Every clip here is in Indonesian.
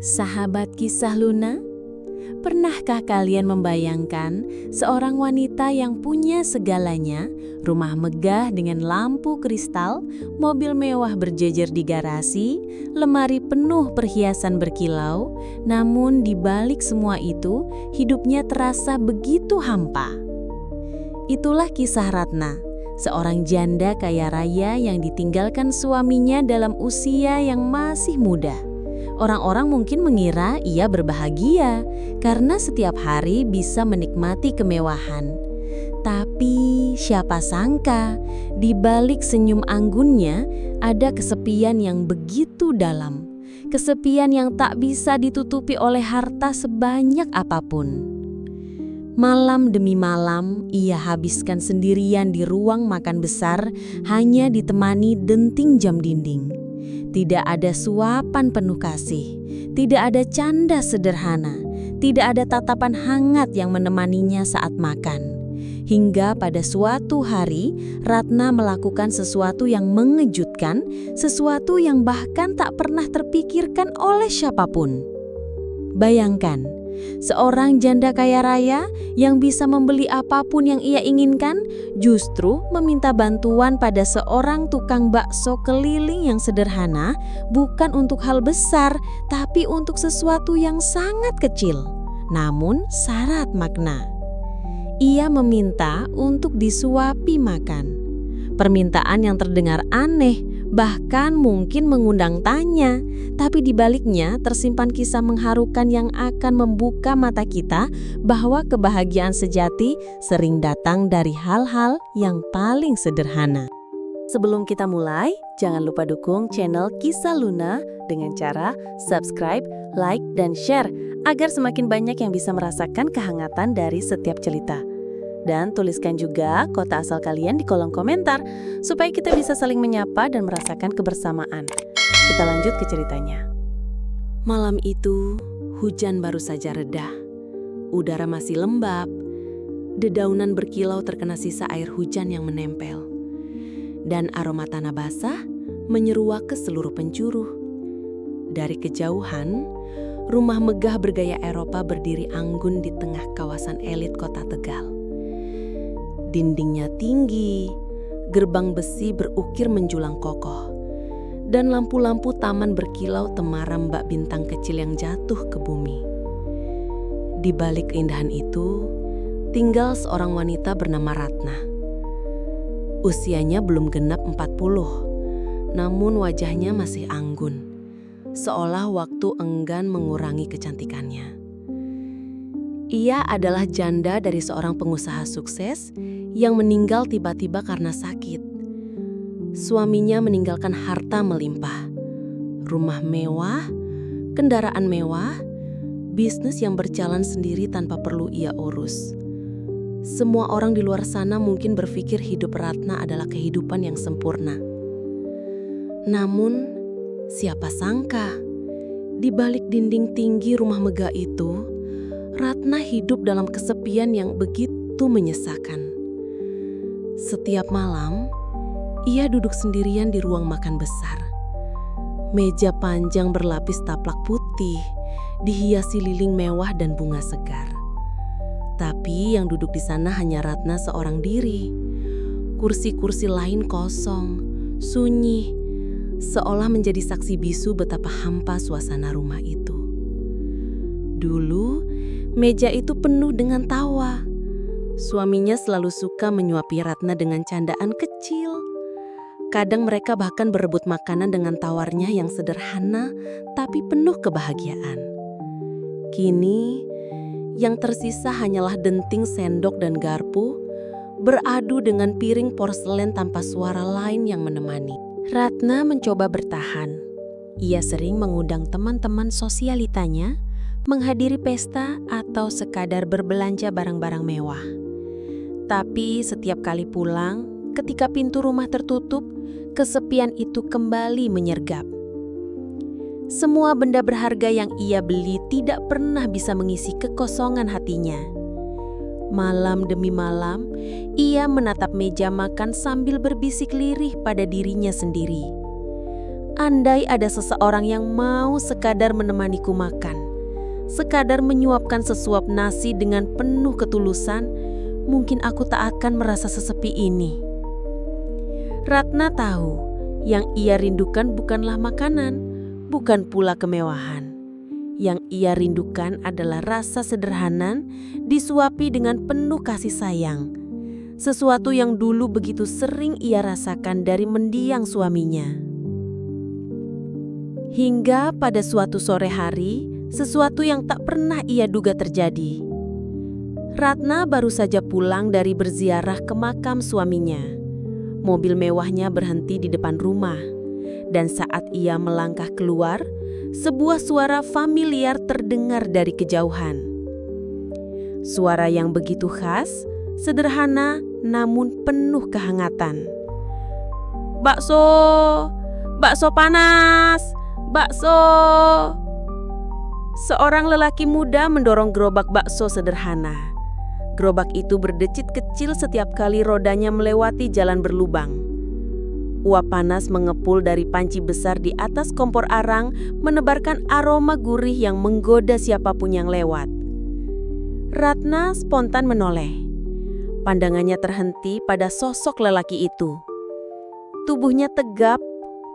Sahabat kisah Luna, pernahkah kalian membayangkan seorang wanita yang punya segalanya, rumah megah dengan lampu kristal, mobil mewah berjejer di garasi, lemari penuh perhiasan berkilau, namun di balik semua itu, hidupnya terasa begitu hampa. Itulah kisah Ratna, seorang janda kaya raya yang ditinggalkan suaminya dalam usia yang masih muda. Orang-orang mungkin mengira ia berbahagia karena setiap hari bisa menikmati kemewahan. Tapi siapa sangka di balik senyum anggunnya ada kesepian yang begitu dalam. Kesepian yang tak bisa ditutupi oleh harta sebanyak apapun. Malam demi malam ia habiskan sendirian di ruang makan besar hanya ditemani denting jam dinding. Tidak ada suapan penuh kasih, tidak ada canda sederhana, tidak ada tatapan hangat yang menemaninya saat makan. Hingga pada suatu hari, Ratna melakukan sesuatu yang mengejutkan, sesuatu yang bahkan tak pernah terpikirkan oleh siapapun. Bayangkan, seorang janda kaya raya yang bisa membeli apapun yang ia inginkan justru meminta bantuan pada seorang tukang bakso keliling yang sederhana, bukan untuk hal besar, tapi untuk sesuatu yang sangat kecil, namun syarat makna. Ia meminta untuk disuapi makan. Permintaan yang terdengar aneh, bahkan mungkin mengundang tanya, tapi di baliknya tersimpan kisah mengharukan yang akan membuka mata kita bahwa kebahagiaan sejati sering datang dari hal-hal yang paling sederhana. Sebelum kita mulai, jangan lupa dukung channel Kisah Luna dengan cara subscribe, like, dan share agar semakin banyak yang bisa merasakan kehangatan dari setiap cerita. Dan tuliskan juga kota asal kalian di kolom komentar supaya kita bisa saling menyapa dan merasakan kebersamaan. Kita lanjut ke ceritanya. Malam itu, hujan baru saja reda. Udara masih lembab. Dedaunan berkilau terkena sisa air hujan yang menempel. Dan aroma tanah basah menyeruak ke seluruh penjuru. Dari kejauhan, rumah megah bergaya Eropa berdiri anggun di tengah kawasan elit kota Tegal. Dindingnya tinggi, gerbang besi berukir menjulang kokoh, dan lampu-lampu taman berkilau temaram bak bintang kecil yang jatuh ke bumi. Di balik keindahan itu, tinggal seorang wanita bernama Ratna. Usianya belum genap 40, namun wajahnya masih anggun, seolah waktu enggan mengurangi kecantikannya. Ia adalah janda dari seorang pengusaha sukses yang meninggal tiba-tiba karena sakit. Suaminya meninggalkan harta melimpah, rumah mewah, kendaraan mewah, bisnis yang berjalan sendiri tanpa perlu ia urus. Semua orang di luar sana mungkin berpikir hidup Ratna adalah kehidupan yang sempurna. Namun, siapa sangka, di balik dinding tinggi rumah megah itu, Ratna hidup dalam kesepian yang begitu menyesakan. Setiap malam, ia duduk sendirian di ruang makan besar. Meja panjang berlapis taplak putih, dihiasi lilin mewah dan bunga segar. Tapi yang duduk di sana hanya Ratna seorang diri. Kursi-kursi lain kosong, sunyi, seolah menjadi saksi bisu betapa hampa suasana rumah itu. Dulu, meja itu penuh dengan tawa. Suaminya selalu suka menyuapi Ratna dengan candaan kecil. Kadang mereka bahkan berebut makanan dengan tawarnya yang sederhana tapi penuh kebahagiaan. Kini, yang tersisa hanyalah denting sendok dan garpu, beradu dengan piring porselen tanpa suara lain yang menemani. Ratna mencoba bertahan. Ia sering mengundang teman-teman sosialitanya, menghadiri pesta atau sekadar berbelanja barang-barang mewah. Tapi setiap kali pulang, ketika pintu rumah tertutup, kesepian itu kembali menyergap. Semua benda berharga yang ia beli tidak pernah bisa mengisi kekosongan hatinya. Malam demi malam, ia menatap meja makan sambil berbisik lirih pada dirinya sendiri. Andai ada seseorang yang mau sekadar menemaniku makan, sekadar menyuapkan sesuap nasi dengan penuh ketulusan, mungkin aku tak akan merasa sesepi ini. Ratna tahu yang ia rindukan bukanlah makanan, bukan pula kemewahan. Yang ia rindukan adalah rasa sederhana disuapi dengan penuh kasih sayang. Sesuatu yang dulu begitu sering ia rasakan dari mendiang suaminya. Hingga pada suatu sore hari, sesuatu yang tak pernah ia duga terjadi. Ratna baru saja pulang dari berziarah ke makam suaminya. Mobil mewahnya berhenti di depan rumah. Dan saat ia melangkah keluar, sebuah suara familiar terdengar dari kejauhan. Suara yang begitu khas, sederhana namun penuh kehangatan. "Bakso! Bakso panas! Bakso!" Seorang lelaki muda mendorong gerobak bakso sederhana. Gerobak itu berdecit kecil setiap kali rodanya melewati jalan berlubang. Uap panas mengepul dari panci besar di atas kompor arang, menebarkan aroma gurih yang menggoda siapapun yang lewat. Ratna spontan menoleh. Pandangannya terhenti pada sosok lelaki itu. Tubuhnya tegap,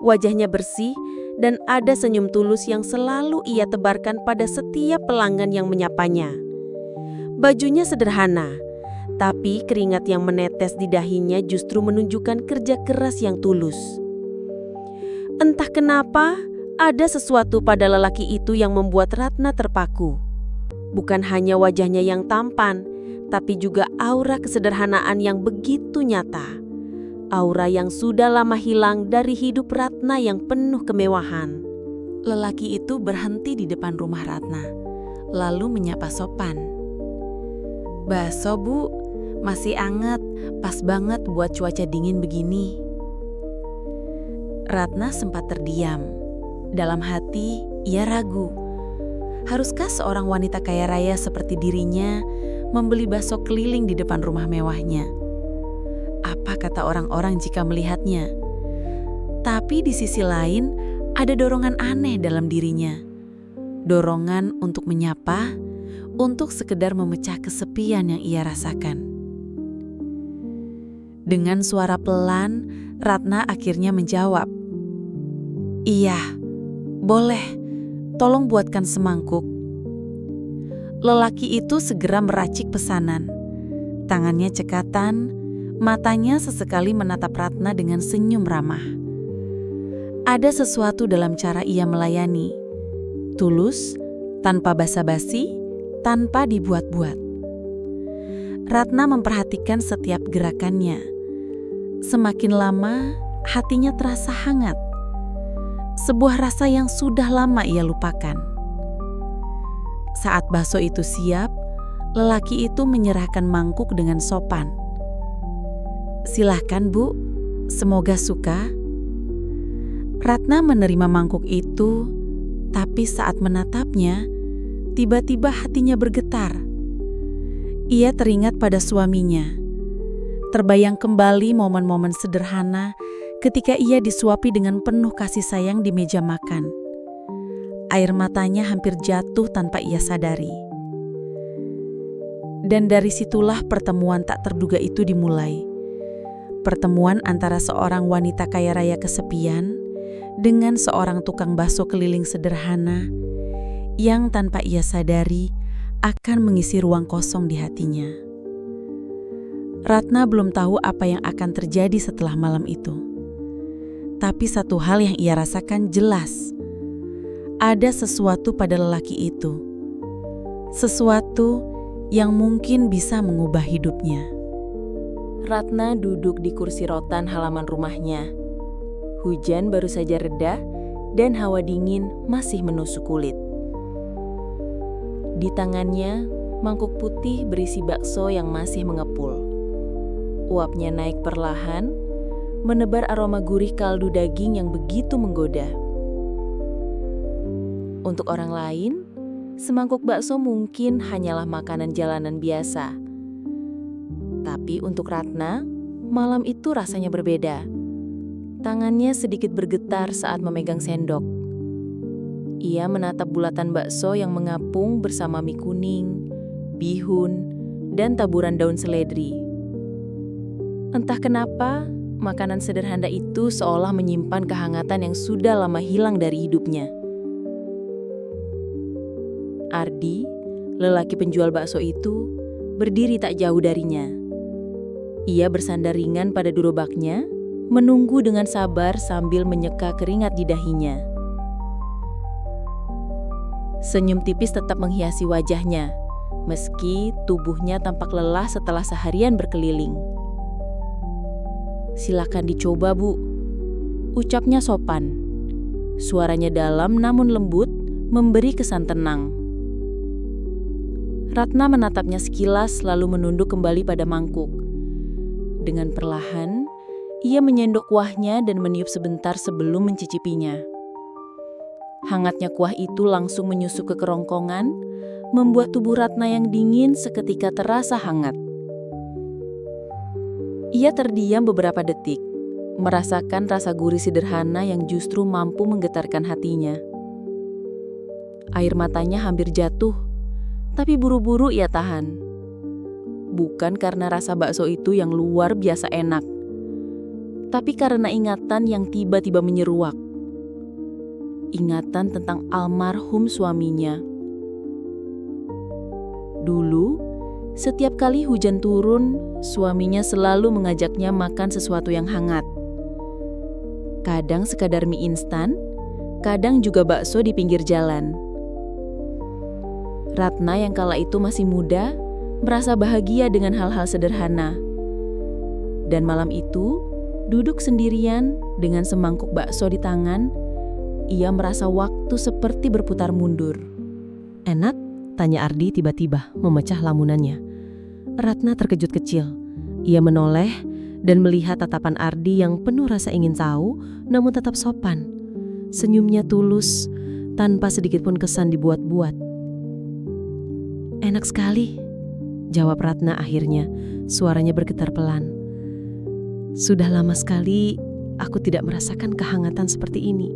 wajahnya bersih, dan ada senyum tulus yang selalu ia tebarkan pada setiap pelanggan yang menyapanya. Bajunya sederhana, tapi keringat yang menetes di dahinya justru menunjukkan kerja keras yang tulus. Entah kenapa, ada sesuatu pada lelaki itu yang membuat Ratna terpaku. Bukan hanya wajahnya yang tampan, tapi juga aura kesederhanaan yang begitu nyata. Aura yang sudah lama hilang dari hidup Ratna yang penuh kemewahan. Lelaki itu berhenti di depan rumah Ratna, lalu menyapa sopan. "Bakso, Bu. Masih anget, pas banget buat cuaca dingin begini." Ratna sempat terdiam. Dalam hati, ia ragu. Haruskah seorang wanita kaya raya seperti dirinya membeli bakso keliling di depan rumah mewahnya? Apa kata orang-orang jika melihatnya? Tapi di sisi lain, ada dorongan aneh dalam dirinya. Dorongan untuk menyapa, untuk sekedar memecah kesepian yang ia rasakan. Dengan suara pelan, Ratna akhirnya menjawab, "Iya, boleh. Tolong buatkan semangkuk." Lelaki itu segera meracik pesanan. Tangannya cekatan, matanya sesekali menatap Ratna dengan senyum ramah. Ada sesuatu dalam cara ia melayani. Tulus, tanpa basa-basi, tanpa dibuat-buat. Ratna memperhatikan setiap gerakannya. Semakin lama, hatinya terasa hangat. Sebuah rasa yang sudah lama ia lupakan. Saat bakso itu siap, lelaki itu menyerahkan mangkuk dengan sopan. "Silahkan, Bu. Semoga suka." Ratna menerima mangkuk itu, tapi saat menatapnya, tiba-tiba hatinya bergetar. Ia teringat pada suaminya. Terbayang kembali momen-momen sederhana ketika ia disuapi dengan penuh kasih sayang di meja makan. Air matanya hampir jatuh tanpa ia sadari. Dan dari situlah pertemuan tak terduga itu dimulai. Pertemuan antara seorang wanita kaya raya kesepian dengan seorang tukang bakso keliling sederhana yang tanpa ia sadari akan mengisi ruang kosong di hatinya. Ratna belum tahu apa yang akan terjadi setelah malam itu. Tapi satu hal yang ia rasakan jelas. Ada sesuatu pada lelaki itu. Sesuatu yang mungkin bisa mengubah hidupnya. Ratna duduk di kursi rotan halaman rumahnya. Hujan baru saja reda dan hawa dingin masih menusuk kulit. Di tangannya, mangkuk putih berisi bakso yang masih mengepul. Uapnya naik perlahan, menebar aroma gurih kaldu daging yang begitu menggoda. Untuk orang lain, semangkuk bakso mungkin hanyalah makanan jalanan biasa. Tapi untuk Ratna, malam itu rasanya berbeda. Tangannya sedikit bergetar saat memegang sendok. Ia menatap bulatan bakso yang mengapung bersama mie kuning, bihun, dan taburan daun seledri. Entah kenapa, makanan sederhana itu seolah menyimpan kehangatan yang sudah lama hilang dari hidupnya. Ardi, lelaki penjual bakso itu, berdiri tak jauh darinya. Ia bersandar ringan pada gerobaknya, menunggu dengan sabar sambil menyeka keringat di dahinya. Senyum tipis tetap menghiasi wajahnya, meski tubuhnya tampak lelah setelah seharian berkeliling. "Silakan dicoba, Bu," ucapnya sopan. Suaranya dalam namun lembut, memberi kesan tenang. Ratna menatapnya sekilas lalu menunduk kembali pada mangkuk. Dengan perlahan, ia menyendok kuahnya dan meniup sebentar sebelum mencicipinya. Hangatnya kuah itu langsung menyusup ke kerongkongan, membuat tubuh Ratna yang dingin seketika terasa hangat. Ia terdiam beberapa detik, merasakan rasa gurih sederhana yang justru mampu menggetarkan hatinya. Air matanya hampir jatuh, tapi buru-buru ia tahan. Bukan karena rasa bakso itu yang luar biasa enak, tapi karena ingatan yang tiba-tiba menyeruak. Ingatan tentang almarhum suaminya. Dulu, setiap kali hujan turun, suaminya selalu mengajaknya makan sesuatu yang hangat. Kadang sekadar mie instan, kadang juga bakso di pinggir jalan. Ratna yang kala itu masih muda, merasa bahagia dengan hal-hal sederhana. Dan malam itu, duduk sendirian dengan semangkuk bakso di tangan, ia merasa waktu seperti berputar mundur. "Enak?" tanya Ardi tiba-tiba memecah lamunannya. Ratna terkejut kecil. Ia menoleh dan melihat tatapan Ardi yang penuh rasa ingin tahu, namun tetap sopan. Senyumnya tulus, tanpa sedikit pun kesan dibuat-buat. "Enak sekali," jawab Ratna akhirnya, suaranya bergetar pelan. "Sudah lama sekali aku tidak merasakan kehangatan seperti ini."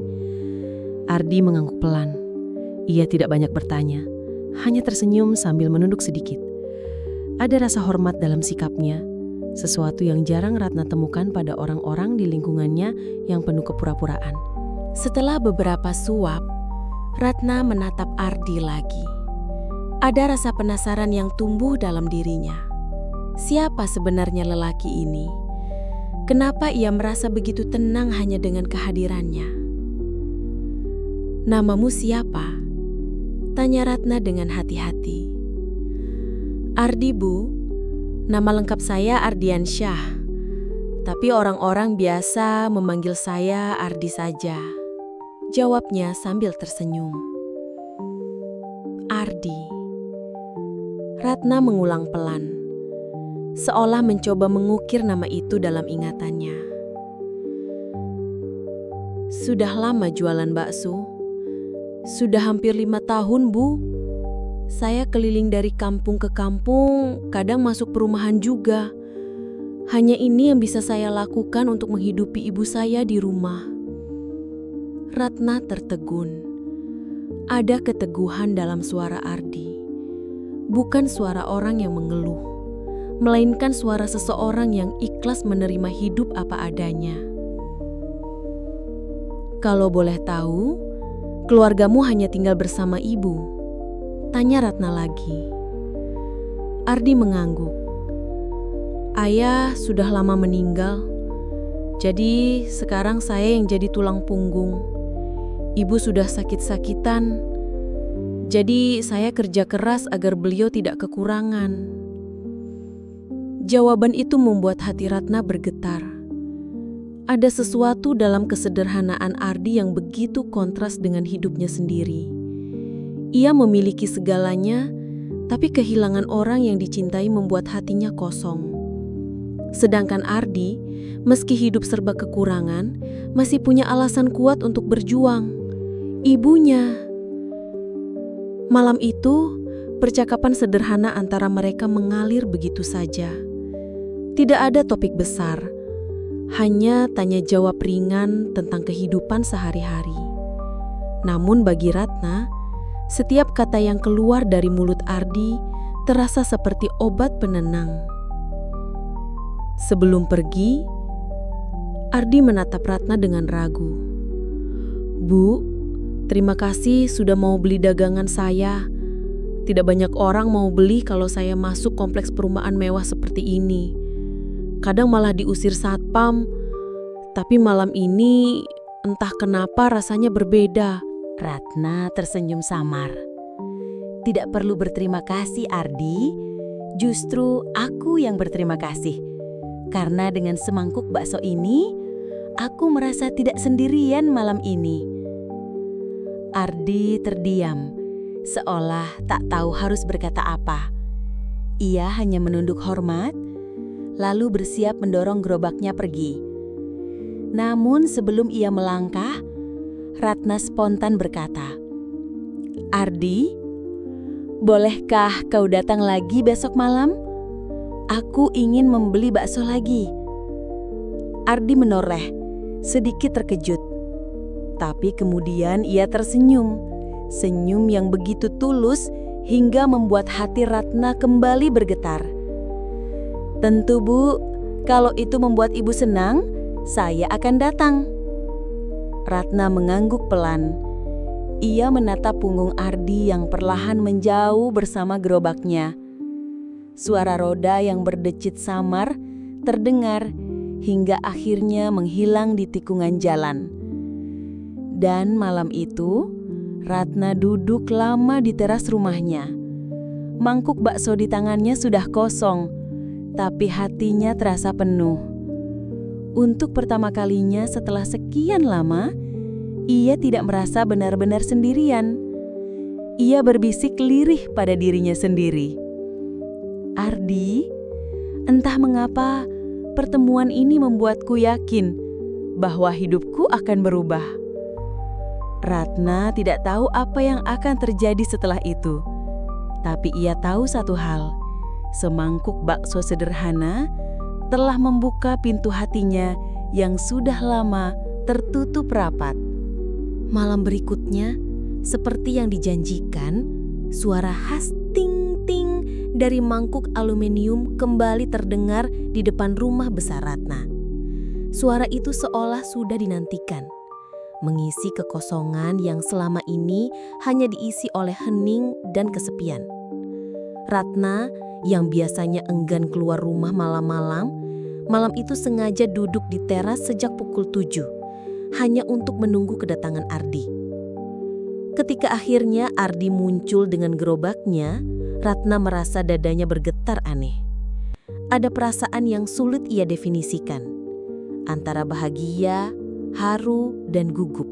Ardi mengangguk pelan. Ia tidak banyak bertanya, hanya tersenyum sambil menunduk sedikit. Ada rasa hormat dalam sikapnya, sesuatu yang jarang Ratna temukan pada orang-orang di lingkungannya yang penuh kepura-puraan. Setelah beberapa suap, Ratna menatap Ardi lagi. Ada rasa penasaran yang tumbuh dalam dirinya. Siapa sebenarnya lelaki ini? Kenapa ia merasa begitu tenang hanya dengan kehadirannya? "Namamu siapa?" tanya Ratna dengan hati-hati. "Ardi, Bu. Nama lengkap saya Ardiansyah. Tapi orang-orang biasa memanggil saya Ardi saja," jawabnya sambil tersenyum. "Ardi." Ratna mengulang pelan, seolah mencoba mengukir nama itu dalam ingatannya. "Sudah lama jualan bakso. Sudah hampir 5 tahun, Bu. Saya keliling dari kampung ke kampung, kadang masuk perumahan juga. Hanya ini yang bisa saya lakukan untuk menghidupi ibu saya di rumah." Ratna tertegun. Ada keteguhan dalam suara Ardi. Bukan suara orang yang mengeluh, melainkan suara seseorang yang ikhlas menerima hidup apa adanya. "Kalau boleh tahu, keluargamu hanya tinggal bersama ibu?" tanya Ratna lagi. Ardi mengangguk. "Ayah sudah lama meninggal, jadi sekarang saya yang jadi tulang punggung. Ibu sudah sakit-sakitan, jadi saya kerja keras agar beliau tidak kekurangan." Jawaban itu membuat hati Ratna bergetar. Ada sesuatu dalam kesederhanaan Ardi yang begitu kontras dengan hidupnya sendiri. Ia memiliki segalanya, tapi kehilangan orang yang dicintai membuat hatinya kosong. Sedangkan Ardi, meski hidup serba kekurangan, masih punya alasan kuat untuk berjuang. Ibunya. Malam itu, percakapan sederhana antara mereka mengalir begitu saja. Tidak ada topik besar, Hanya tanya jawab ringan tentang kehidupan sehari-hari. Namun bagi Ratna, setiap kata yang keluar dari mulut Ardi terasa seperti obat penenang. Sebelum pergi, Ardi menatap Ratna dengan ragu. "Bu, terima kasih sudah mau beli dagangan saya. Tidak banyak orang mau beli kalau saya masuk kompleks perumahan mewah seperti ini. Kadang malah diusir satpam, tapi malam ini entah kenapa rasanya berbeda." Ratna tersenyum samar. "Tidak perlu berterima kasih, Ardi. Justru aku yang berterima kasih. Karena dengan semangkuk bakso ini, aku merasa tidak sendirian malam ini." Ardi terdiam, seolah tak tahu harus berkata apa. Ia hanya menunduk hormat, lalu bersiap mendorong gerobaknya pergi. Namun sebelum ia melangkah, Ratna spontan berkata, "Ardi, bolehkah kau datang lagi besok malam? Aku ingin membeli bakso lagi." Ardi menoleh, sedikit terkejut. Tapi kemudian ia tersenyum, senyum yang begitu tulus hingga membuat hati Ratna kembali bergetar. "Tentu Bu, kalau itu membuat Ibu senang, saya akan datang." Ratna mengangguk pelan. Ia menatap punggung Ardi yang perlahan menjauh bersama gerobaknya. Suara roda yang berdecit samar terdengar hingga akhirnya menghilang di tikungan jalan. Dan malam itu, Ratna duduk lama di teras rumahnya. Mangkuk bakso di tangannya sudah kosong, tapi hatinya terasa penuh. Untuk pertama kalinya setelah sekian lama, ia tidak merasa benar-benar sendirian. Ia berbisik lirih pada dirinya sendiri. "Ardi, entah mengapa pertemuan ini membuatku yakin bahwa hidupku akan berubah." Ratna tidak tahu apa yang akan terjadi setelah itu. Tapi ia tahu satu hal, semangkuk bakso sederhana telah membuka pintu hatinya yang sudah lama tertutup rapat. Malam berikutnya, seperti yang dijanjikan, suara khas ting-ting dari mangkuk aluminium kembali terdengar di depan rumah besar Ratna. Suara itu seolah sudah dinantikan, mengisi kekosongan yang selama ini hanya diisi oleh hening dan kesepian. Ratna yang biasanya enggan keluar rumah malam-malam, malam itu sengaja duduk di teras sejak pukul 7, hanya untuk menunggu kedatangan Ardi. Ketika akhirnya Ardi muncul dengan gerobaknya, Ratna merasa dadanya bergetar aneh. Ada perasaan yang sulit ia definisikan, antara bahagia, haru, dan gugup.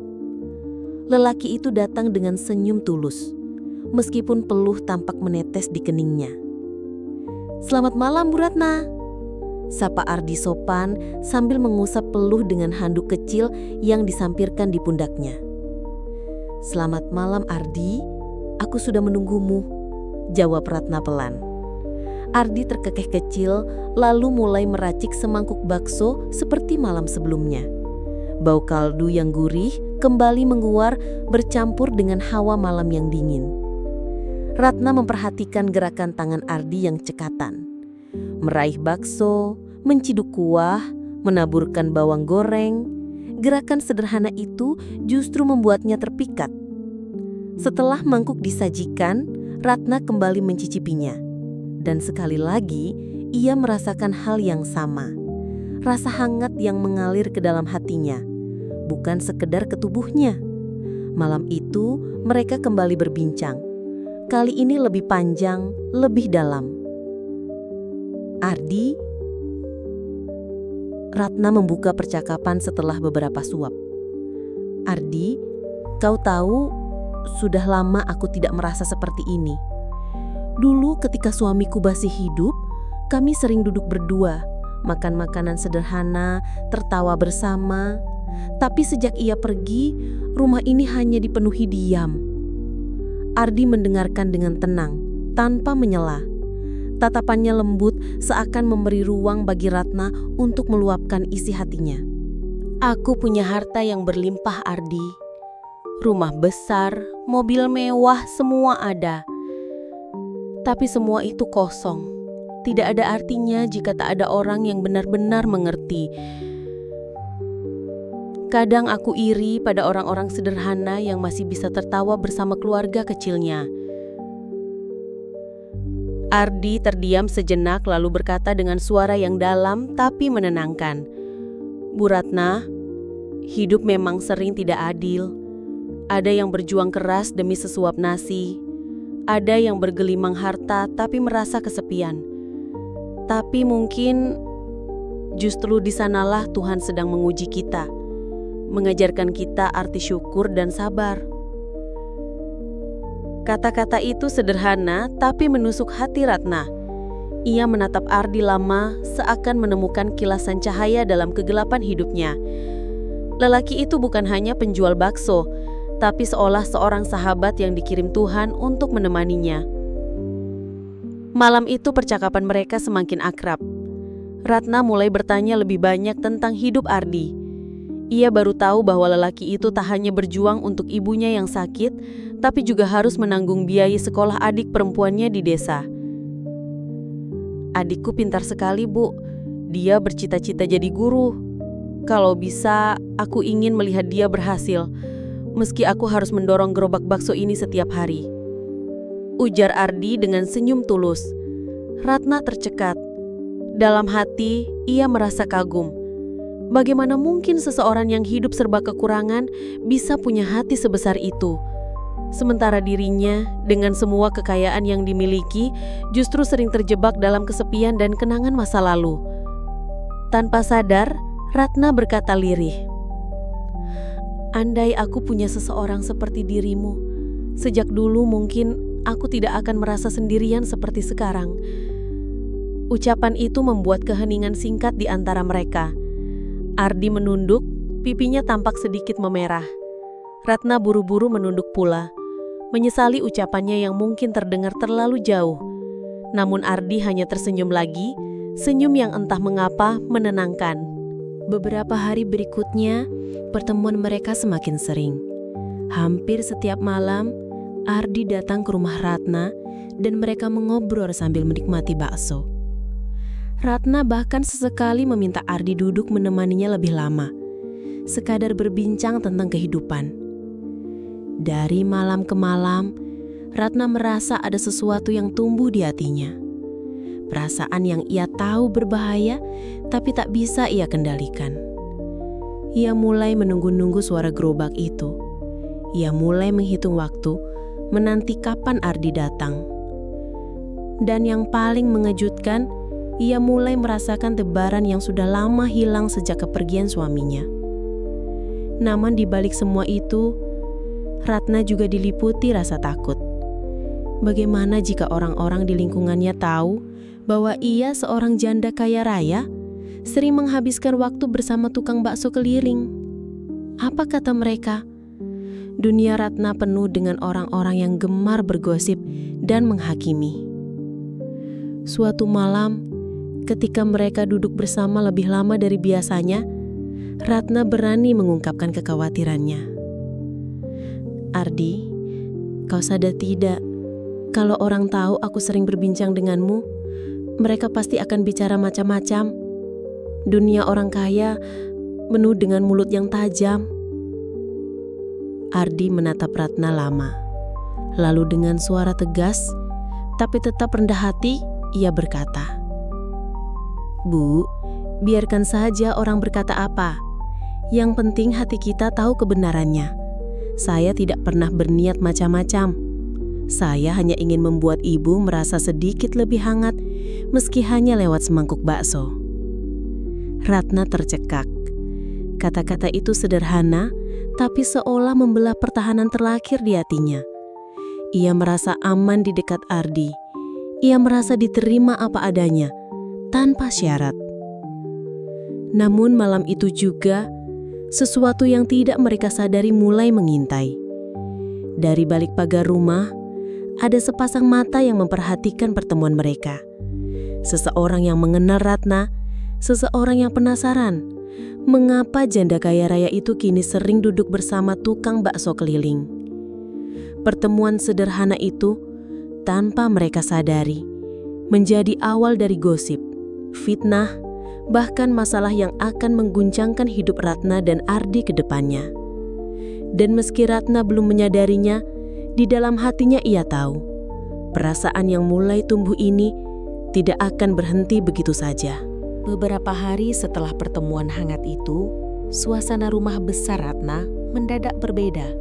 Lelaki itu datang dengan senyum tulus, meskipun peluh tampak menetes di keningnya. "Selamat malam, Bu Ratna," sapa Ardi sopan sambil mengusap peluh dengan handuk kecil yang disampirkan di pundaknya. "Selamat malam, Ardi. Aku sudah menunggumu," jawab Ratna pelan. Ardi terkekeh kecil lalu mulai meracik semangkuk bakso seperti malam sebelumnya. Bau kaldu yang gurih kembali menguar bercampur dengan hawa malam yang dingin. Ratna memperhatikan gerakan tangan Ardi yang cekatan. Meraih bakso, menciduk kuah, menaburkan bawang goreng. Gerakan sederhana itu justru membuatnya terpikat. Setelah mangkuk disajikan, Ratna kembali mencicipinya. Dan sekali lagi, ia merasakan hal yang sama. Rasa hangat yang mengalir ke dalam hatinya, bukan sekedar ke tubuhnya. Malam itu, mereka kembali berbincang. Kali ini lebih panjang, lebih dalam. "Ardi," Ratna membuka percakapan setelah beberapa suap. "Ardi, kau tahu, sudah lama aku tidak merasa seperti ini. Dulu ketika suamiku masih hidup, kami sering duduk berdua, makan makanan sederhana, tertawa bersama. Tapi sejak ia pergi, rumah ini hanya dipenuhi diam." Ardi mendengarkan dengan tenang, tanpa menyela. Tatapannya lembut seakan memberi ruang bagi Ratna untuk meluapkan isi hatinya. Aku punya harta yang berlimpah, Ardi. Rumah besar, mobil mewah, semua ada. Tapi semua itu kosong. Tidak ada artinya jika tak ada orang yang benar-benar mengerti. Kadang aku iri pada orang-orang sederhana yang masih bisa tertawa bersama keluarga kecilnya. Ardi terdiam sejenak lalu berkata dengan suara yang dalam tapi menenangkan. Bu Ratna, hidup memang sering tidak adil. Ada yang berjuang keras demi sesuap nasi. Ada yang bergelimang harta tapi merasa kesepian. Tapi mungkin justru di sanalah Tuhan sedang menguji kita. Mengajarkan kita arti syukur dan sabar. Kata-kata itu sederhana tapi menusuk hati Ratna. Ia menatap Ardi lama seakan menemukan kilasan cahaya dalam kegelapan hidupnya. Lelaki itu bukan hanya penjual bakso, tapi seolah seorang sahabat yang dikirim Tuhan untuk menemaninya. Malam itu percakapan mereka semakin akrab. Ratna mulai bertanya lebih banyak tentang hidup Ardi. Ia baru tahu bahwa lelaki itu tak hanya berjuang untuk ibunya yang sakit, tapi juga harus menanggung biaya sekolah adik perempuannya di desa. Adikku pintar sekali, Bu. Dia bercita-cita jadi guru. Kalau bisa, aku ingin melihat dia berhasil, meski aku harus mendorong gerobak bakso ini setiap hari. Ujar Ardi dengan senyum tulus. Ratna tercekat. Dalam hati, ia merasa kagum. Bagaimana mungkin seseorang yang hidup serba kekurangan bisa punya hati sebesar itu? Sementara dirinya, dengan semua kekayaan yang dimiliki, justru sering terjebak dalam kesepian dan kenangan masa lalu. Tanpa sadar, Ratna berkata lirih, "Andai aku punya seseorang seperti dirimu, sejak dulu mungkin aku tidak akan merasa sendirian seperti sekarang." Ucapan itu membuat keheningan singkat di antara mereka. Ardi menunduk, pipinya tampak sedikit memerah. Ratna buru-buru menunduk pula, menyesali ucapannya yang mungkin terdengar terlalu jauh. Namun Ardi hanya tersenyum lagi, senyum yang entah mengapa menenangkan. Beberapa hari berikutnya, pertemuan mereka semakin sering. Hampir setiap malam, Ardi datang ke rumah Ratna dan mereka mengobrol sambil menikmati bakso. Ratna bahkan sesekali meminta Ardi duduk menemaninya lebih lama, sekadar berbincang tentang kehidupan. Dari malam ke malam, Ratna merasa ada sesuatu yang tumbuh di hatinya. Perasaan yang ia tahu berbahaya, tapi tak bisa ia kendalikan. Ia mulai menunggu-nunggu suara gerobak itu. Ia mulai menghitung waktu, menanti kapan Ardi datang. Dan yang paling mengejutkan, ia mulai merasakan tebaran yang sudah lama hilang sejak kepergian suaminya. Namun di balik semua itu, Ratna juga diliputi rasa takut. Bagaimana jika orang-orang di lingkungannya tahu bahwa ia seorang janda kaya raya, sering menghabiskan waktu bersama tukang bakso keliling? Apa kata mereka? Dunia Ratna penuh dengan orang-orang yang gemar bergosip dan menghakimi. Suatu malam, ketika mereka duduk bersama lebih lama dari biasanya, Ratna berani mengungkapkan kekhawatirannya. "Ardi, kau sadar tidak, kalau orang tahu aku sering berbincang denganmu, mereka pasti akan bicara macam-macam. Dunia orang kaya penuh dengan mulut yang tajam." Ardi menatap Ratna lama. Lalu dengan suara tegas, tapi tetap rendah hati, ia berkata, "Bu, biarkan saja orang berkata apa. Yang penting hati kita tahu kebenarannya. Saya tidak pernah berniat macam-macam. Saya hanya ingin membuat ibu merasa sedikit lebih hangat, meski hanya lewat semangkuk bakso." Ratna tercekak. Kata-kata itu sederhana, tapi seolah membelah pertahanan terakhir di hatinya. Ia merasa aman di dekat Ardi. Ia merasa diterima apa adanya, tanpa syarat. Namun malam itu juga, sesuatu yang tidak mereka sadari mulai mengintai. Dari balik pagar rumah, ada sepasang mata yang memperhatikan pertemuan mereka. Seseorang yang mengenal Ratna, seseorang yang penasaran mengapa janda kaya raya itu kini sering duduk bersama tukang bakso keliling. Pertemuan sederhana itu, tanpa mereka sadari, menjadi awal dari gosip, fitnah, bahkan masalah yang akan mengguncangkan hidup Ratna dan Ardi ke depannya. Dan meski Ratna belum menyadarinya, di dalam hatinya ia tahu, perasaan yang mulai tumbuh ini tidak akan berhenti begitu saja. Beberapa hari setelah pertemuan hangat itu, suasana rumah besar Ratna mendadak berbeda.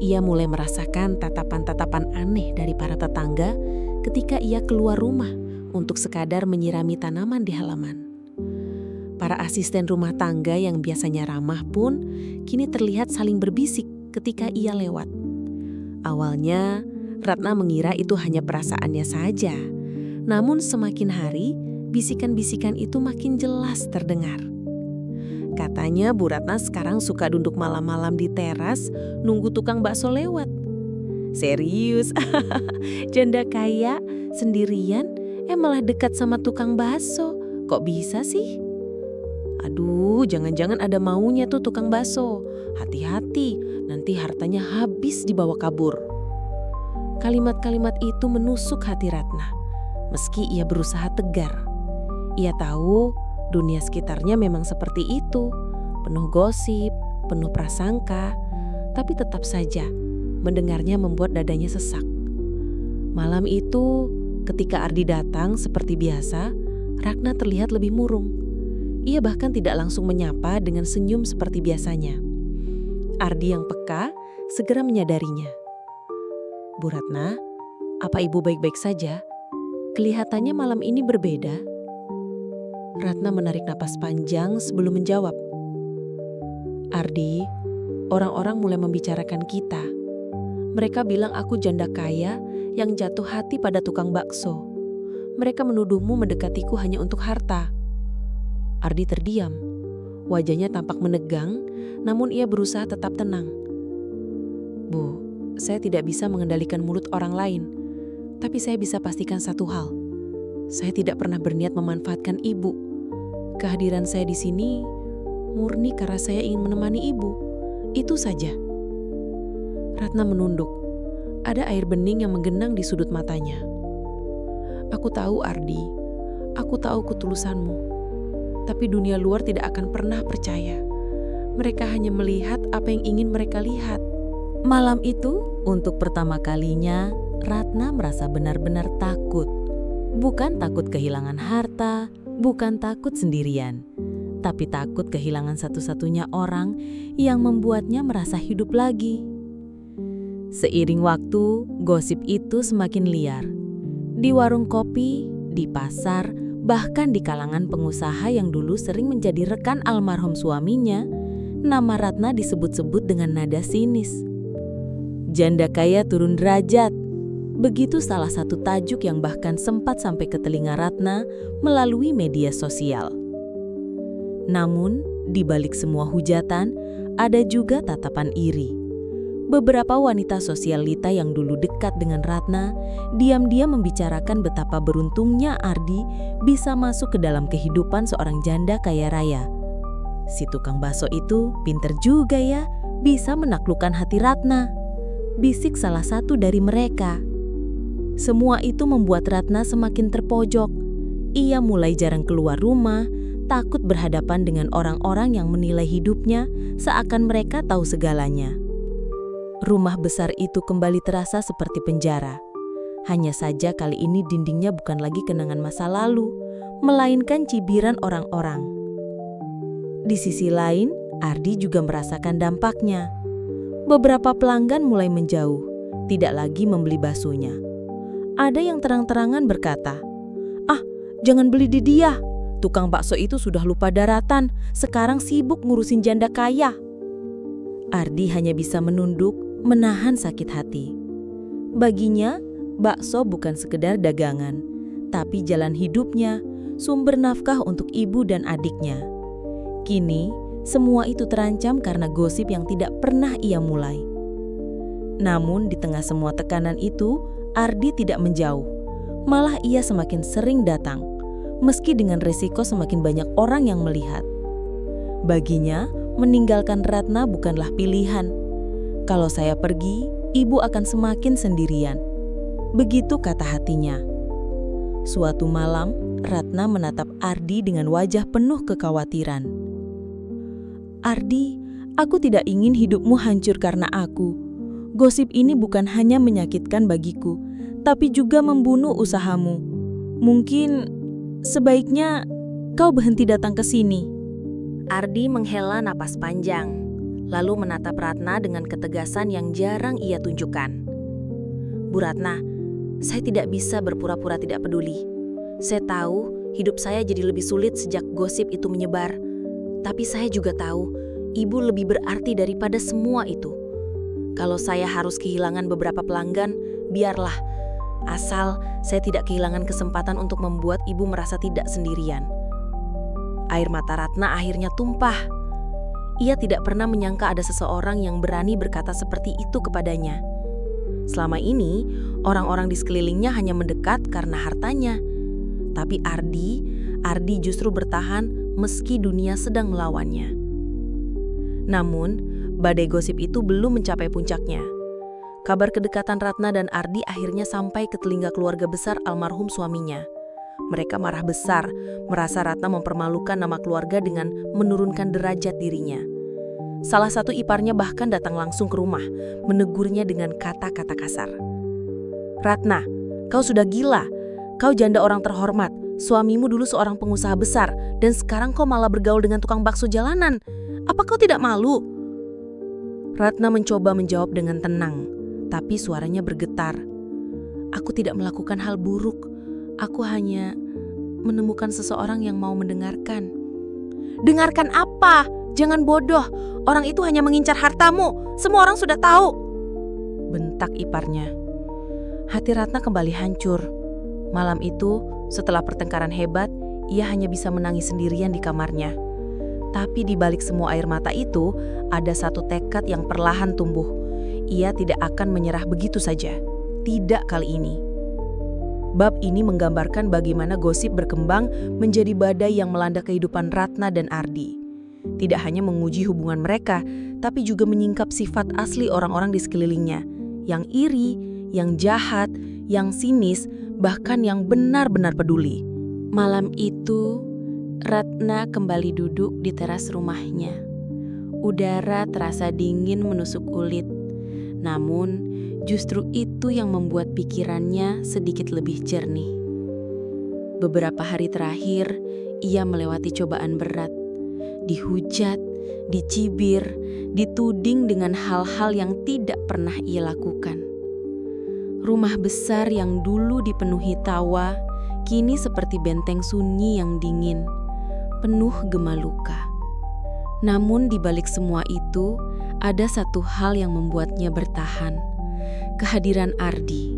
Ia mulai merasakan tatapan-tatapan aneh dari para tetangga ketika ia keluar rumah untuk sekadar menyirami tanaman di halaman. Para asisten rumah tangga yang biasanya ramah pun kini terlihat saling berbisik ketika ia lewat. Awalnya, Ratna mengira itu hanya perasaannya saja. Namun semakin hari, bisikan-bisikan itu makin jelas terdengar. Katanya Bu Ratna sekarang suka duduk malam-malam di teras nunggu tukang bakso lewat. Serius? Janda kaya sendirian malah dekat sama tukang bakso. Kok bisa sih? Aduh, jangan-jangan ada maunya tuh tukang bakso. Hati-hati, nanti hartanya habis dibawa kabur. Kalimat-kalimat itu menusuk hati Ratna. Meski ia berusaha tegar, ia tahu dunia sekitarnya memang seperti itu, penuh gosip, penuh prasangka, tapi tetap saja mendengarnya membuat dadanya sesak. Malam itu, ketika Ardi datang seperti biasa, Ratna terlihat lebih murung. Ia bahkan tidak langsung menyapa dengan senyum seperti biasanya. Ardi yang peka segera menyadarinya. Bu Ratna, apa ibu baik-baik saja? Kelihatannya malam ini berbeda. Ratna menarik napas panjang sebelum menjawab. Ardi, orang-orang mulai membicarakan kita. Mereka bilang aku janda kaya yang jatuh hati pada tukang bakso. Mereka menuduhmu mendekatiku hanya untuk harta. Ardi terdiam. Wajahnya tampak menegang, namun ia berusaha tetap tenang. Bu, saya tidak bisa mengendalikan mulut orang lain. Tapi saya bisa pastikan satu hal. Saya tidak pernah berniat memanfaatkan ibu. Kehadiran saya di sini murni karena saya ingin menemani ibu. Itu saja. Ratna menunduk. Ada air bening yang menggenang di sudut matanya. Aku tahu, Ardi. Aku tahu ketulusanmu. Tapi dunia luar tidak akan pernah percaya. Mereka hanya melihat apa yang ingin mereka lihat. Malam itu, untuk pertama kalinya, Ratna merasa benar-benar takut. Bukan takut kehilangan harta, bukan takut sendirian, tapi takut kehilangan satu-satunya orang yang membuatnya merasa hidup lagi. Seiring waktu, gosip itu semakin liar. Di warung kopi, di pasar, bahkan di kalangan pengusaha yang dulu sering menjadi rekan almarhum suaminya, nama Ratna disebut-sebut dengan nada sinis. Janda kaya turun derajat. Begitu salah satu tajuk yang bahkan sempat sampai ke telinga Ratna melalui media sosial. Namun, di balik semua hujatan, ada juga tatapan iri. Beberapa wanita sosialita yang dulu dekat dengan Ratna, diam-diam membicarakan betapa beruntungnya Ardi bisa masuk ke dalam kehidupan seorang janda kaya raya. Si tukang bakso itu pinter juga ya, bisa menaklukkan hati Ratna. Bisik salah satu dari mereka. Semua itu membuat Ratna semakin terpojok. Ia mulai jarang keluar rumah, takut berhadapan dengan orang-orang yang menilai hidupnya seakan mereka tahu segalanya. Rumah besar itu kembali terasa seperti penjara. Hanya saja kali ini dindingnya bukan lagi kenangan masa lalu, melainkan cibiran orang-orang. Di sisi lain, Ardi juga merasakan dampaknya. Beberapa pelanggan mulai menjauh, tidak lagi membeli baksonya. Ada yang terang-terangan berkata, "Ah, jangan beli di dia. Tukang bakso itu sudah lupa daratan, sekarang sibuk ngurusin janda kaya." Ardi hanya bisa menunduk, menahan sakit hati. Baginya, bakso bukan sekedar dagangan, tapi jalan hidupnya, sumber nafkah untuk ibu dan adiknya. Kini, semua itu terancam karena gosip yang tidak pernah ia mulai. Namun, di tengah semua tekanan itu, Ardi tidak menjauh. Malah ia semakin sering datang, meski dengan resiko semakin banyak orang yang melihat. Baginya, meninggalkan Ratna bukanlah pilihan. Kalau saya pergi, ibu akan semakin sendirian. Begitu kata hatinya. Suatu malam, Ratna menatap Ardi dengan wajah penuh kekhawatiran. "Ardi, aku tidak ingin hidupmu hancur karena aku. Gosip ini bukan hanya menyakitkan bagiku, tapi juga membunuh usahamu. Mungkin sebaiknya kau berhenti datang ke sini." Ardi menghela napas panjang, lalu menatap Ratna dengan ketegasan yang jarang ia tunjukkan. "Bu Ratna, saya tidak bisa berpura-pura tidak peduli. Saya tahu hidup saya jadi lebih sulit sejak gosip itu menyebar. Tapi saya juga tahu ibu lebih berarti daripada semua itu. Kalau saya harus kehilangan beberapa pelanggan, biarlah. Asal saya tidak kehilangan kesempatan untuk membuat ibu merasa tidak sendirian." Air mata Ratna akhirnya tumpah. Ia tidak pernah menyangka ada seseorang yang berani berkata seperti itu kepadanya. Selama ini, orang-orang di sekelilingnya hanya mendekat karena hartanya. Tapi Ardi justru bertahan meski dunia sedang melawannya. Namun, badai gosip itu belum mencapai puncaknya. Kabar kedekatan Ratna dan Ardi akhirnya sampai ke telinga keluarga besar almarhum suaminya. Mereka marah besar, merasa Ratna mempermalukan nama keluarga dengan menurunkan derajat dirinya. Salah satu iparnya bahkan datang langsung ke rumah, menegurnya dengan kata-kata kasar. "Ratna, kau sudah gila. Kau janda orang terhormat. Suamimu dulu seorang pengusaha besar, dan sekarang kau malah bergaul dengan tukang bakso jalanan. Apa kau tidak malu?" Ratna mencoba menjawab dengan tenang, tapi suaranya bergetar. "Aku tidak melakukan hal buruk. Aku hanya menemukan seseorang yang mau mendengarkan." "Dengarkan apa? Jangan bodoh. Orang itu hanya mengincar hartamu. Semua orang sudah tahu," bentak iparnya. Hati Ratna kembali hancur. Malam itu, setelah pertengkaran hebat, ia hanya bisa menangis sendirian di kamarnya. Tapi di balik semua air mata itu, ada satu tekad yang perlahan tumbuh. Ia tidak akan menyerah begitu saja. Tidak kali ini. Bab ini menggambarkan bagaimana gosip berkembang menjadi badai yang melanda kehidupan Ratna dan Ardi. Tidak hanya menguji hubungan mereka, tapi juga menyingkap sifat asli orang-orang di sekelilingnya. Yang iri, yang jahat, yang sinis, bahkan yang benar-benar peduli. Malam itu, Ratna kembali duduk di teras rumahnya. Udara terasa dingin menusuk kulit. Namun, justru itu yang membuat pikirannya sedikit lebih jernih. Beberapa hari terakhir, ia melewati cobaan berat. Dihujat, dicibir, dituding dengan hal-hal yang tidak pernah ia lakukan. Rumah besar yang dulu dipenuhi tawa, kini seperti benteng sunyi yang dingin, penuh gema luka. Namun di balik semua itu, ada satu hal yang membuatnya bertahan. Kehadiran Ardi.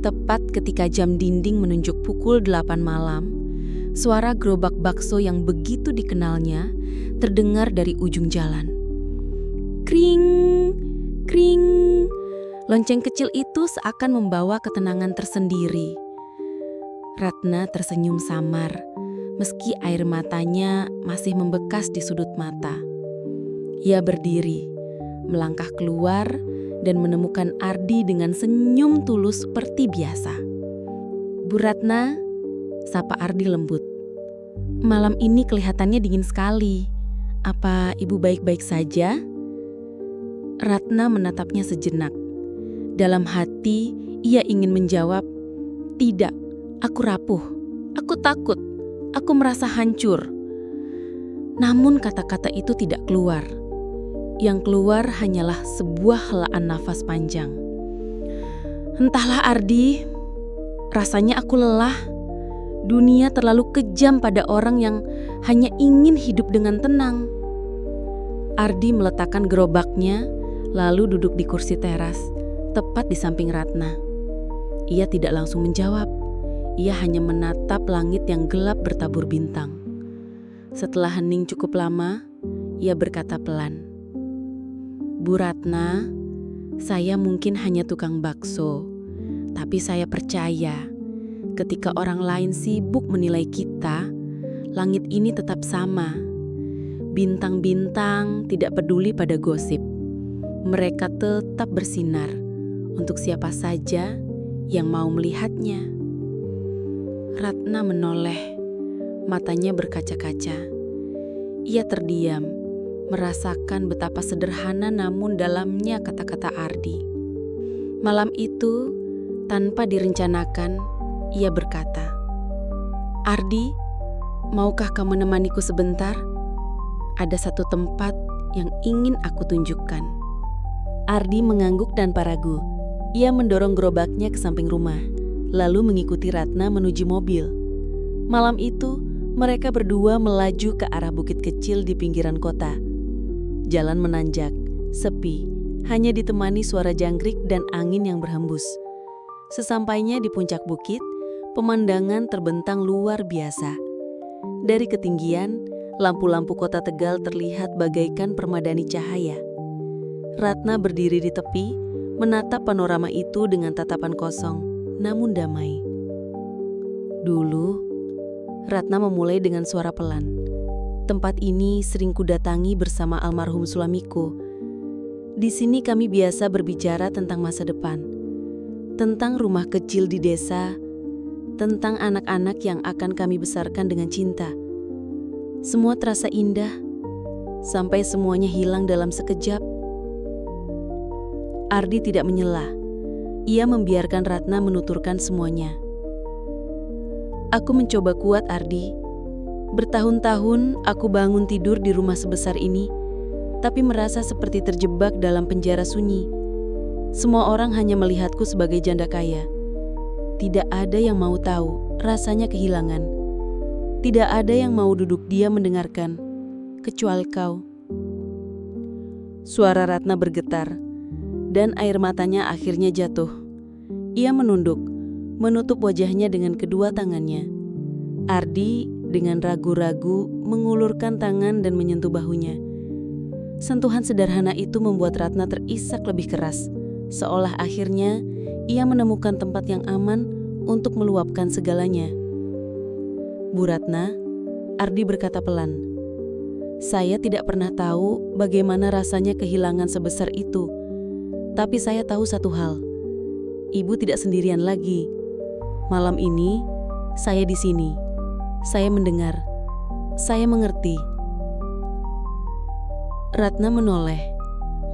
Tepat ketika jam dinding menunjuk pukul 8 malam, suara gerobak bakso yang begitu dikenalnya terdengar dari ujung jalan. Kring, kring. Lonceng kecil itu seakan membawa ketenangan tersendiri. Ratna tersenyum samar, meski air matanya masih membekas di sudut mata. Ia berdiri, melangkah keluar, dan menemukan Ardi dengan senyum tulus seperti biasa. "Bu Ratna," sapa Ardi lembut. "Malam ini kelihatannya dingin sekali. Apa ibu baik-baik saja?" Ratna menatapnya sejenak. Dalam hati, ia ingin menjawab, "Tidak, aku rapuh, aku takut, aku merasa hancur." Namun kata-kata itu tidak keluar. Yang keluar hanyalah sebuah helaan nafas panjang. "Entahlah Ardi, rasanya aku lelah. Dunia terlalu kejam pada orang yang hanya ingin hidup dengan tenang." Ardi meletakkan gerobaknya, lalu duduk di kursi teras, tepat di samping Ratna. Ia tidak langsung menjawab. Ia hanya menatap langit yang gelap bertabur bintang. Setelah hening cukup lama, ia berkata pelan, "Bu Ratna, saya mungkin hanya tukang bakso, tapi saya percaya ketika orang lain sibuk menilai kita, langit ini tetap sama. Bintang-bintang tidak peduli pada gosip. Mereka tetap bersinar untuk siapa saja yang mau melihatnya. Ratna menoleh, matanya berkaca-kaca. Ia terdiam, merasakan betapa sederhana namun dalamnya kata-kata Ardi. Malam itu, tanpa direncanakan, ia berkata, "Ardi, maukah kamu menemaniku sebentar? Ada satu tempat yang ingin aku tunjukkan." Ardi mengangguk tanpa ragu. Ia mendorong gerobaknya ke samping rumah, lalu mengikuti Ratna menuju mobil. Malam itu, mereka berdua melaju ke arah bukit kecil di pinggiran kota. Jalan menanjak, sepi, hanya ditemani suara jangkrik dan angin yang berhembus. Sesampainya di puncak bukit, pemandangan terbentang luar biasa. Dari ketinggian, lampu-lampu kota Tegal terlihat bagaikan permadani cahaya. Ratna berdiri di tepi, menatap panorama itu dengan tatapan kosong, namun damai. Dulu, Ratna memulai dengan suara pelan. Tempat ini sering kudatangi bersama almarhum suamiku. Di sini kami biasa berbicara tentang masa depan, tentang rumah kecil di desa, tentang anak-anak yang akan kami besarkan dengan cinta. Semua terasa indah, sampai semuanya hilang dalam sekejap. Ardi tidak menyela. Ia membiarkan Ratna menuturkan semuanya. "Aku mencoba kuat, Ardi. Bertahun-tahun aku bangun tidur di rumah sebesar ini, tapi merasa seperti terjebak dalam penjara sunyi. Semua orang hanya melihatku sebagai janda kaya. Tidak ada yang mau tahu rasanya kehilangan. Tidak ada yang mau duduk diam mendengarkan, kecuali kau." Suara Ratna bergetar, dan air matanya akhirnya jatuh. Ia menunduk, menutup wajahnya dengan kedua tangannya. Ardi dengan ragu-ragu mengulurkan tangan dan menyentuh bahunya. Sentuhan sederhana itu membuat Ratna terisak lebih keras, seolah akhirnya ia menemukan tempat yang aman untuk meluapkan segalanya. "Bu Ratna," Ardi berkata pelan, "saya tidak pernah tahu bagaimana rasanya kehilangan sebesar itu. Tapi saya tahu satu hal, Ibu tidak sendirian lagi. Malam ini, saya di sini. Saya mendengar. Saya mengerti." Ratna menoleh.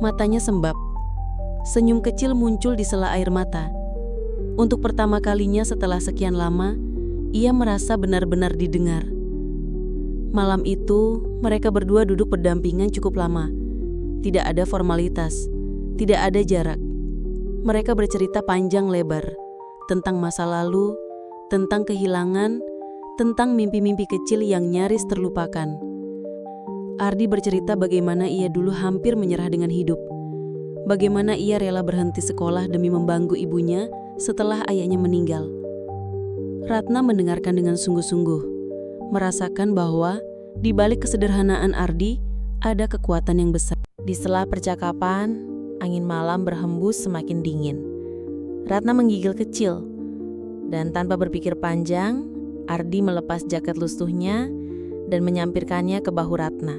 Matanya sembab. Senyum kecil muncul di sela air mata. Untuk pertama kalinya setelah sekian lama, ia merasa benar-benar didengar. Malam itu, mereka berdua duduk berdampingan cukup lama. Tidak ada formalitas. Tidak ada jarak. Mereka bercerita panjang lebar tentang masa lalu, tentang kehilangan, tentang mimpi-mimpi kecil yang nyaris terlupakan. Ardi bercerita bagaimana ia dulu hampir menyerah dengan hidup. Bagaimana ia rela berhenti sekolah demi membanggu ibunya setelah ayahnya meninggal. Ratna mendengarkan dengan sungguh-sungguh, merasakan bahwa di balik kesederhanaan Ardi ada kekuatan yang besar. Di sela percakapan, angin malam berhembus semakin dingin. Ratna menggigil kecil, dan tanpa berpikir panjang, Ardi melepas jaket lusuhnya dan menyampirkannya ke bahu Ratna.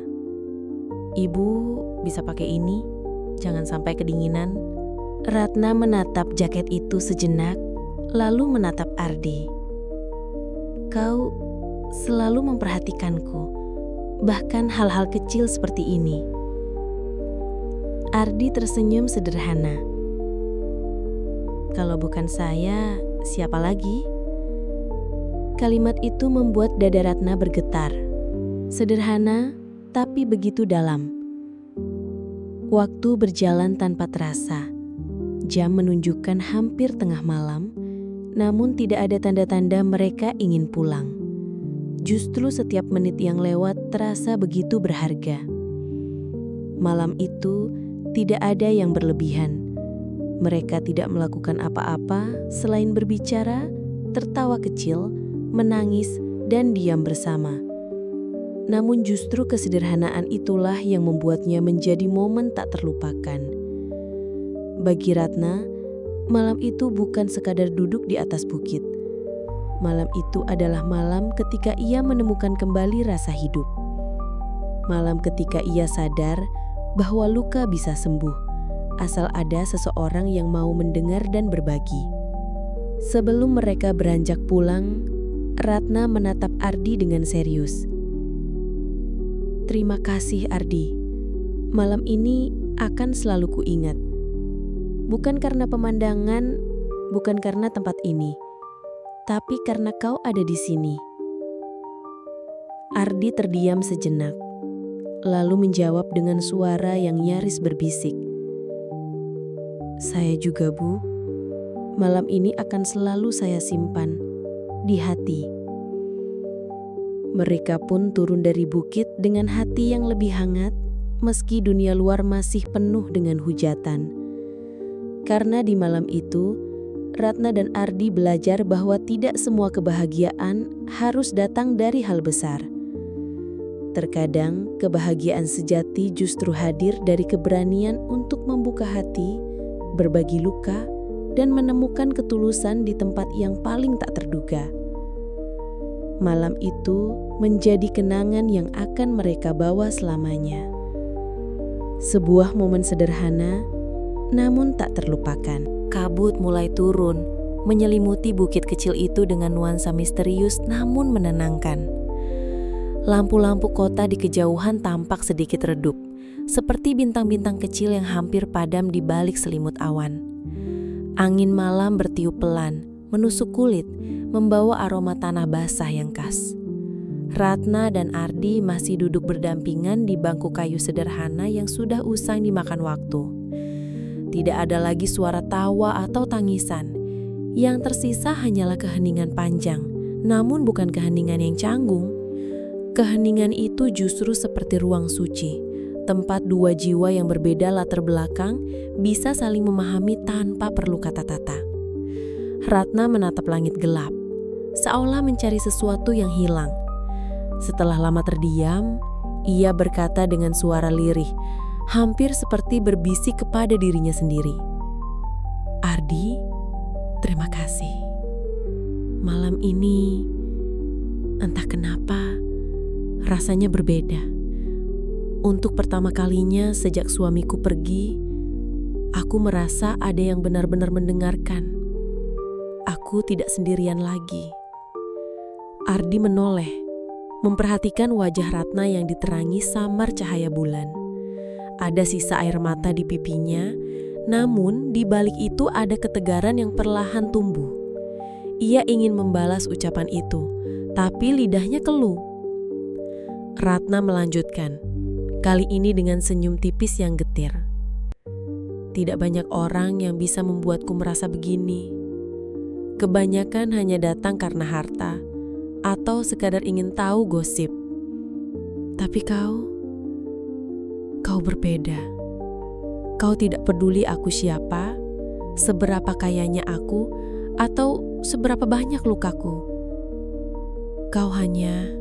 "Ibu bisa pakai ini, jangan sampai kedinginan." Ratna menatap jaket itu sejenak, lalu menatap Ardi. "Kau selalu memperhatikanku, bahkan hal-hal kecil seperti ini." Ardi tersenyum sederhana. "Kalau bukan saya, siapa lagi?" Kalimat itu membuat dada Ratna bergetar. Sederhana, tapi begitu dalam. Waktu berjalan tanpa terasa. Jam menunjukkan hampir tengah malam, namun tidak ada tanda-tanda mereka ingin pulang. Justru setiap menit yang lewat terasa begitu berharga. Malam itu, tidak ada yang berlebihan. Mereka tidak melakukan apa-apa selain berbicara, tertawa kecil, menangis, dan diam bersama. Namun justru kesederhanaan itulah yang membuatnya menjadi momen tak terlupakan. Bagi Ratna, malam itu bukan sekadar duduk di atas bukit. Malam itu adalah malam ketika ia menemukan kembali rasa hidup. Malam ketika ia sadar bahwa luka bisa sembuh, asal ada seseorang yang mau mendengar dan berbagi. Sebelum mereka beranjak pulang, Ratna menatap Ardi dengan serius. "Terima kasih Ardi. Malam ini akan selalu kuingat. Bukan karena pemandangan, bukan karena tempat ini, tapi karena kau ada di sini." Ardi terdiam sejenak, lalu menjawab dengan suara yang nyaris berbisik. "Saya juga, Bu. Malam ini akan selalu saya simpan di hati." Mereka pun turun dari bukit dengan hati yang lebih hangat, meski dunia luar masih penuh dengan hujatan. Karena di malam itu, Ratna dan Ardi belajar bahwa tidak semua kebahagiaan harus datang dari hal besar. Terkadang, kebahagiaan sejati justru hadir dari keberanian untuk membuka hati, berbagi luka, dan menemukan ketulusan di tempat yang paling tak terduga. Malam itu menjadi kenangan yang akan mereka bawa selamanya. Sebuah momen sederhana, namun tak terlupakan. Kabut mulai turun, menyelimuti bukit kecil itu dengan nuansa misterius namun menenangkan. Lampu-lampu kota di kejauhan tampak sedikit redup, seperti bintang-bintang kecil yang hampir padam di balik selimut awan. Angin malam bertiup pelan, menusuk kulit, membawa aroma tanah basah yang khas. Ratna dan Ardi masih duduk berdampingan di bangku kayu sederhana yang sudah usang dimakan waktu. Tidak ada lagi suara tawa atau tangisan. Yang tersisa hanyalah keheningan panjang, namun bukan keheningan yang canggung. Keheningan itu justru seperti ruang suci, tempat dua jiwa yang berbeda latar belakang bisa saling memahami tanpa perlu kata-kata. Ratna menatap langit gelap, seolah mencari sesuatu yang hilang. Setelah lama terdiam, ia berkata dengan suara lirih, hampir seperti berbisik kepada dirinya sendiri. "Ardi, terima kasih. Malam ini, entah kenapa, rasanya berbeda. Untuk pertama kalinya sejak suamiku pergi, aku merasa ada yang benar-benar mendengarkan. Aku tidak sendirian lagi." Ardi menoleh, memperhatikan wajah Ratna yang diterangi samar cahaya bulan. Ada sisa air mata di pipinya, namun di balik itu ada ketegaran yang perlahan tumbuh. Ia ingin membalas ucapan itu, tapi lidahnya keluh. Ratna melanjutkan, kali ini dengan senyum tipis yang getir. "Tidak banyak orang yang bisa membuatku merasa begini. Kebanyakan hanya datang karena harta, atau sekadar ingin tahu gosip. Tapi kau berbeda. Kau tidak peduli aku siapa, seberapa kayanya aku, atau seberapa banyak lukaku. Kau hanya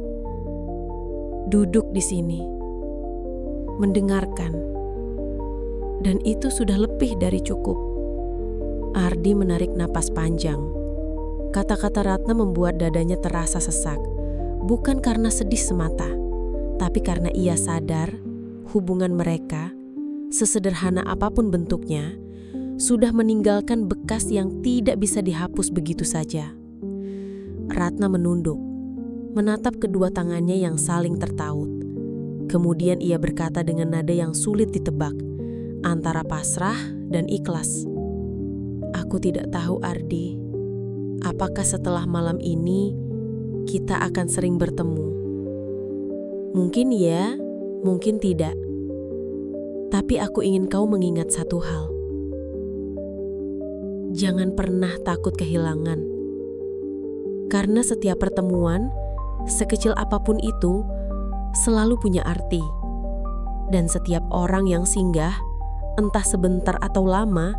duduk di sini, mendengarkan, dan itu sudah lebih dari cukup." Ardi menarik napas panjang. Kata-kata Ratna membuat dadanya terasa sesak, bukan karena sedih semata, tapi karena ia sadar hubungan mereka, sesederhana apapun bentuknya, sudah meninggalkan bekas yang tidak bisa dihapus begitu saja. Ratna menunduk, menatap kedua tangannya yang saling tertaut. Kemudian ia berkata dengan nada yang sulit ditebak, antara pasrah dan ikhlas. "Aku tidak tahu, Ardi, apakah setelah malam ini kita akan sering bertemu. Mungkin ya, mungkin tidak. Tapi aku ingin kau mengingat satu hal. Jangan pernah takut kehilangan. Karena setiap pertemuan, sekecil apapun itu, selalu punya arti. Dan setiap orang yang singgah, entah sebentar atau lama,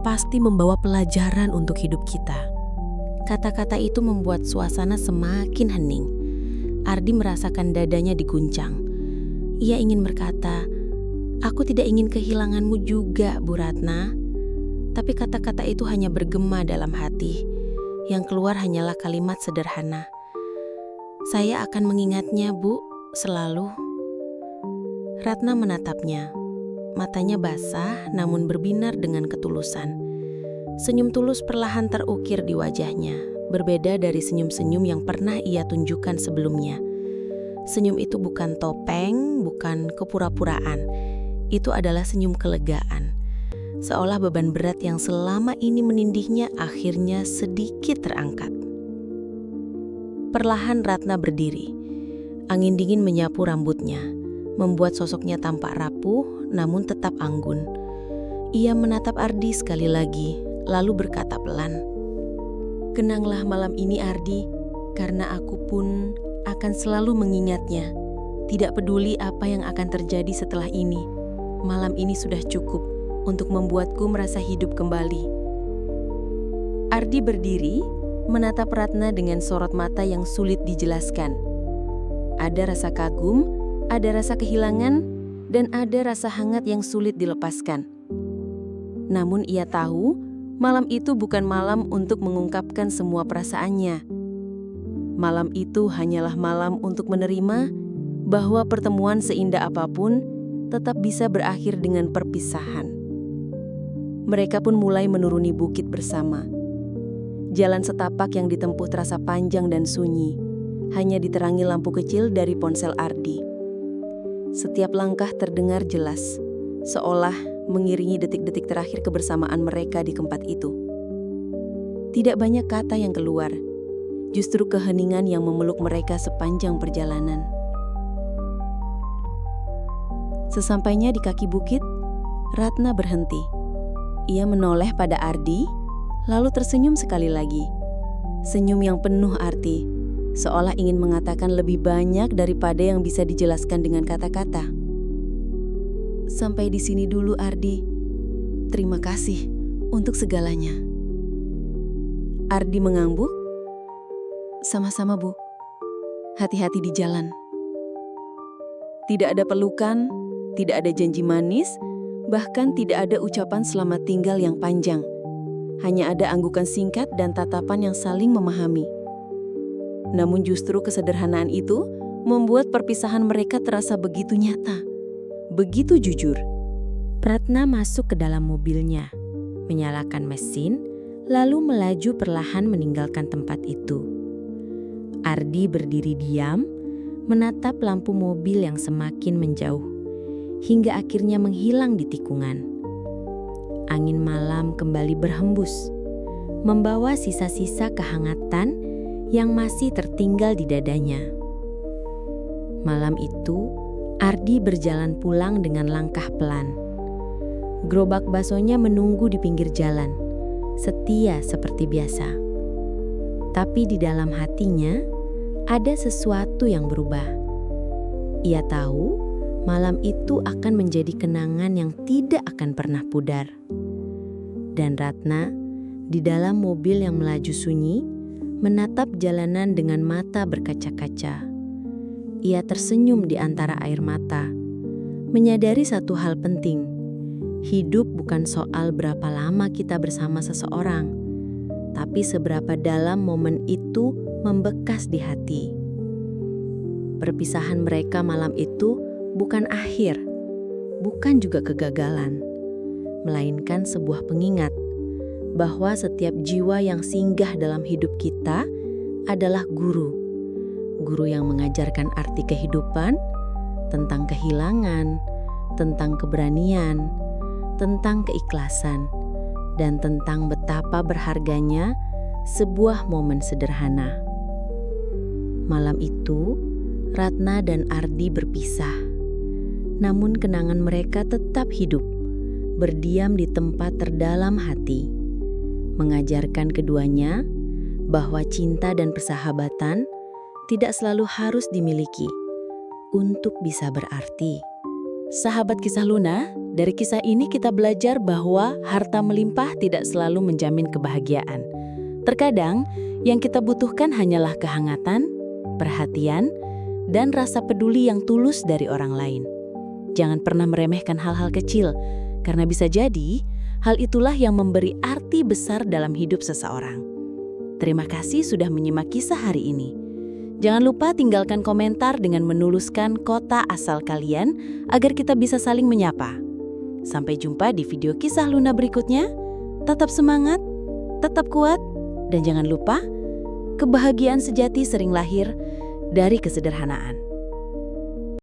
pasti membawa pelajaran untuk hidup kita." Kata-kata itu membuat suasana semakin hening. Ardi merasakan dadanya diguncang. Ia ingin berkata, "Aku tidak ingin kehilanganmu juga, Bu Ratna." Tapi kata-kata itu hanya bergema dalam hati. Yang keluar hanyalah kalimat sederhana. "Saya akan mengingatnya, Bu, selalu." Ratna menatapnya. Matanya basah namun berbinar dengan ketulusan. Senyum tulus perlahan terukir di wajahnya, berbeda dari senyum-senyum yang pernah ia tunjukkan sebelumnya. Senyum itu bukan topeng, bukan kepura-puraan. Itu adalah senyum kelegaan. Seolah beban berat yang selama ini menindihnya akhirnya sedikit terangkat. Perlahan Ratna berdiri. Angin dingin menyapu rambutnya, membuat sosoknya tampak rapuh namun tetap anggun. Ia menatap Ardi sekali lagi, lalu berkata pelan, "Kenanglah malam ini, Ardi, karena aku pun akan selalu mengingatnya. Tidak peduli apa yang akan terjadi setelah ini. Malam ini sudah cukup untuk membuatku merasa hidup kembali." Ardi berdiri, menatap Ratna dengan sorot mata yang sulit dijelaskan. Ada rasa kagum, ada rasa kehilangan, dan ada rasa hangat yang sulit dilepaskan. Namun ia tahu, malam itu bukan malam untuk mengungkapkan semua perasaannya. Malam itu hanyalah malam untuk menerima bahwa pertemuan seindah apapun tetap bisa berakhir dengan perpisahan. Mereka pun mulai menuruni bukit bersama. Jalan setapak yang ditempuh terasa panjang dan sunyi, hanya diterangi lampu kecil dari ponsel Ardi. Setiap langkah terdengar jelas, seolah mengiringi detik-detik terakhir kebersamaan mereka di tempat itu. Tidak banyak kata yang keluar, justru keheningan yang memeluk mereka sepanjang perjalanan. Sesampainya di kaki bukit, Ratna berhenti. Ia menoleh pada Ardi, lalu tersenyum sekali lagi. Senyum yang penuh arti, seolah ingin mengatakan lebih banyak daripada yang bisa dijelaskan dengan kata-kata. "Sampai di sini dulu, Ardi. Terima kasih untuk segalanya." Ardi mengangguk. "Sama-sama, Bu. Hati-hati di jalan." Tidak ada pelukan, tidak ada janji manis, bahkan tidak ada ucapan selamat tinggal yang panjang. Hanya ada anggukan singkat dan tatapan yang saling memahami. Namun justru kesederhanaan itu membuat perpisahan mereka terasa begitu nyata, begitu jujur. Ratna masuk ke dalam mobilnya, menyalakan mesin, lalu melaju perlahan meninggalkan tempat itu. Ardi berdiri diam, menatap lampu mobil yang semakin menjauh, hingga akhirnya menghilang di tikungan. Angin malam kembali berhembus, membawa sisa-sisa kehangatan yang masih tertinggal di dadanya. Malam itu, Ardi berjalan pulang dengan langkah pelan. Gerobak baksonya menunggu di pinggir jalan, setia seperti biasa. Tapi di dalam hatinya, ada sesuatu yang berubah. Ia tahu malam itu akan menjadi kenangan yang tidak akan pernah pudar. Dan Ratna, di dalam mobil yang melaju sunyi, menatap jalanan dengan mata berkaca-kaca. Ia tersenyum di antara air mata, menyadari satu hal penting. Hidup bukan soal berapa lama kita bersama seseorang, tapi seberapa dalam momen itu membekas di hati. Perpisahan mereka malam itu bukan akhir, bukan juga kegagalan, melainkan sebuah pengingat bahwa setiap jiwa yang singgah dalam hidup kita adalah guru. Guru yang mengajarkan arti kehidupan, tentang kehilangan, tentang keberanian, tentang keikhlasan, dan tentang betapa berharganya sebuah momen sederhana. Malam itu, Ratna dan Ardi berpisah. Namun kenangan mereka tetap hidup, berdiam di tempat terdalam hati, mengajarkan keduanya bahwa cinta dan persahabatan tidak selalu harus dimiliki untuk bisa berarti. Sahabat Kisah Luna, dari kisah ini kita belajar bahwa harta melimpah tidak selalu menjamin kebahagiaan. Terkadang, yang kita butuhkan hanyalah kehangatan, perhatian, dan rasa peduli yang tulus dari orang lain. Jangan pernah meremehkan hal-hal kecil, karena bisa jadi hal itulah yang memberi arti besar dalam hidup seseorang. Terima kasih sudah menyimak kisah hari ini. Jangan lupa tinggalkan komentar dengan menuliskan kota asal kalian agar kita bisa saling menyapa. Sampai jumpa di video kisah Luna berikutnya. Tetap semangat, tetap kuat, dan jangan lupa, kebahagiaan sejati sering lahir dari kesederhanaan.